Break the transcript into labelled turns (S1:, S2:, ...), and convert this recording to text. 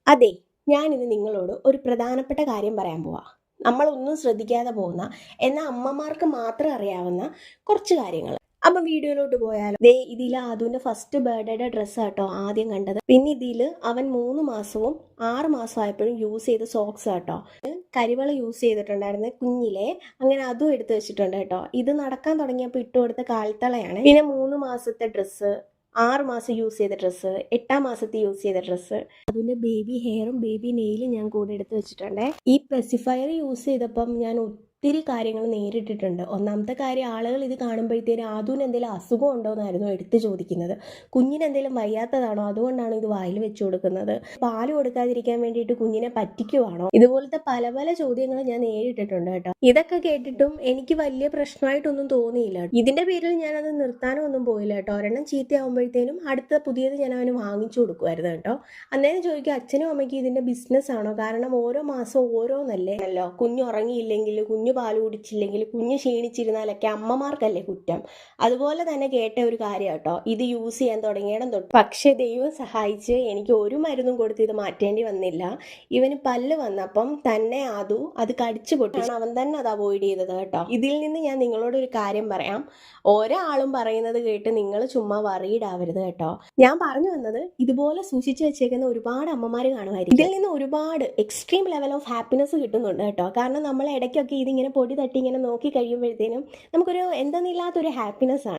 S1: അതെ, ഞാനിന്ന് നിങ്ങളോട് ഒരു പ്രധാനപ്പെട്ട കാര്യം പറയാൻ പോവാ. നമ്മളൊന്നും ശ്രദ്ധിക്കാതെ പോകുന്ന, എന്നാൽ അമ്മമാർക്ക് മാത്രം അറിയാവുന്ന കുറച്ച് കാര്യങ്ങൾ. അപ്പം വീഡിയോയിലോട്ട് പോയാലോ? ദേ ഇതിൽ അതുവിന്റെ ഫസ്റ്റ് ബർത്ത്ഡേയുടെ ഡ്രസ്സ് കേട്ടോ ആദ്യം കണ്ടത്. പിന്നെ ഇതിൽ അവൻ 3 മാസവും 6 മാസവും ആയപ്പോഴും യൂസ് ചെയ്ത സോക്സ് കേട്ടോ. കരിവള യൂസ് ചെയ്തിട്ടുണ്ടായിരുന്നു കുഞ്ഞിലെ. അങ്ങനെ അതും എടുത്തു വെച്ചിട്ടുണ്ട് കേട്ടോ. ഇത് നടക്കാൻ തുടങ്ങിയപ്പോൾ ഇട്ട് കൊടുത്ത കാൽത്തളയാണ്. പിന്നെ 3 മാസത്തെ ഡ്രസ്സ്, 6 മാസം യൂസ് ചെയ്ത ഡ്രസ്സ്, 8 മാസത്തെ യൂസ് ചെയ്ത ഡ്രസ്സ്, അതിൻ്റെ ബേബി ഹെയറും ബേബി നെയിലും ഞാൻ കൂടെ എടുത്ത് വെച്ചിട്ടുണ്ട്. ഈ പെസിഫയർ യൂസ് ചെയ്തപ്പം ഞാൻ ഒത്തിരി കാര്യങ്ങൾ നേരിട്ടിട്ടുണ്ട്. ഒന്നാമത്തെ കാര്യം, ആളുകൾ ഇത് കാണുമ്പോഴത്തേനും അതിന് എന്തെങ്കിലും അസുഖം ഉണ്ടോ എന്നായിരുന്നു എടുത്ത് ചോദിക്കുന്നത്. കുഞ്ഞിന് എന്തെങ്കിലും വയ്യാത്തതാണോ, അതുകൊണ്ടാണ് ഇത് വായിൽ വെച്ച് കൊടുക്കുന്നത്, പാല് കൊടുക്കാതിരിക്കാൻ വേണ്ടിയിട്ട് കുഞ്ഞിനെ പറ്റിക്കുവാണോ, ഇതുപോലത്തെ പല പല ചോദ്യങ്ങൾ ഞാൻ നേരിട്ടിട്ടുണ്ട് കേട്ടോ. ഇതൊക്കെ കേട്ടിട്ടും എനിക്ക് വലിയ പ്രശ്നമായിട്ടൊന്നും തോന്നിയില്ല. ഇതിന്റെ പേരിൽ ഞാനത് നിർത്താനോ ഒന്നും പോയില്ല കേട്ടോ. ഒരെണ്ണം ചീത്തയാകുമ്പോഴത്തേനും അടുത്ത പുതിയത് ഞാൻ അവന് വാങ്ങിച്ചു കൊടുക്കുമായിരുന്നു കേട്ടോ. അന്നേരം ചോദിക്കും, അച്ഛനും അമ്മയ്ക്കും ഇതിന്റെ ബിസിനസ് ആണോ? കാരണം ഓരോ മാസവും ഓരോന്നല്ലേ അല്ലോ. കുഞ്ഞ് ഉറങ്ങിയില്ലെങ്കിൽ, കുഞ്ഞ് പാല് കുടിച്ചില്ലെങ്കിൽ, കുഞ്ഞ് ക്ഷീണിച്ചിരുന്നാലൊക്കെ അമ്മമാർക്കല്ലേ കുറ്റം. അതുപോലെ തന്നെ കേട്ട ഒരു കാര്യം കേട്ടോ, ഇത് യൂസ് ചെയ്യാൻ തുടങ്ങിയിടം തൊട്ട്. പക്ഷെ ദൈവം സഹായിച്ച് എനിക്ക് ഒരു മരുന്നും കൊടുത്ത് ഇത് മാറ്റേണ്ടി വന്നില്ല. ഇവന് പല്ല് വന്നപ്പം തന്നെ അത് കടിച്ചു പൊട്ടിയാണ് അവൻ തന്നെ അത് അവോയ്ഡ് ചെയ്തത് കേട്ടോ. ഇതിൽ നിന്ന് ഞാൻ നിങ്ങളോട് ഒരു കാര്യം പറയാം. ഒരാളും പറയുന്നത് കേട്ട് നിങ്ങൾ ചുമ്മാ വറീഡ് ആവരുത് കേട്ടോ. ഞാൻ പറഞ്ഞു വന്നത്, ഇതുപോലെ സൂക്ഷിച്ചു വെച്ചേക്കുന്ന ഒരുപാട് അമ്മമാർ കാണുമായിരിക്കും. ഇതിൽ നിന്ന് ഒരുപാട് എക്സ്ട്രീം ലെവൽ ഓഫ് ഹാപ്പിനെസ് കിട്ടുന്നുണ്ട് കേട്ടോ. കാരണം നമ്മൾ ഇടയ്ക്കൊക്കെ ഇതിങ്ങനെ പൊടി തട്ടി ഇങ്ങനെ നോക്കി കഴിയുമ്പോഴത്തേനും നമുക്കൊരു എന്തെന്നില്ലാത്തൊരു ഹാപ്പിനെസ് ആണ്.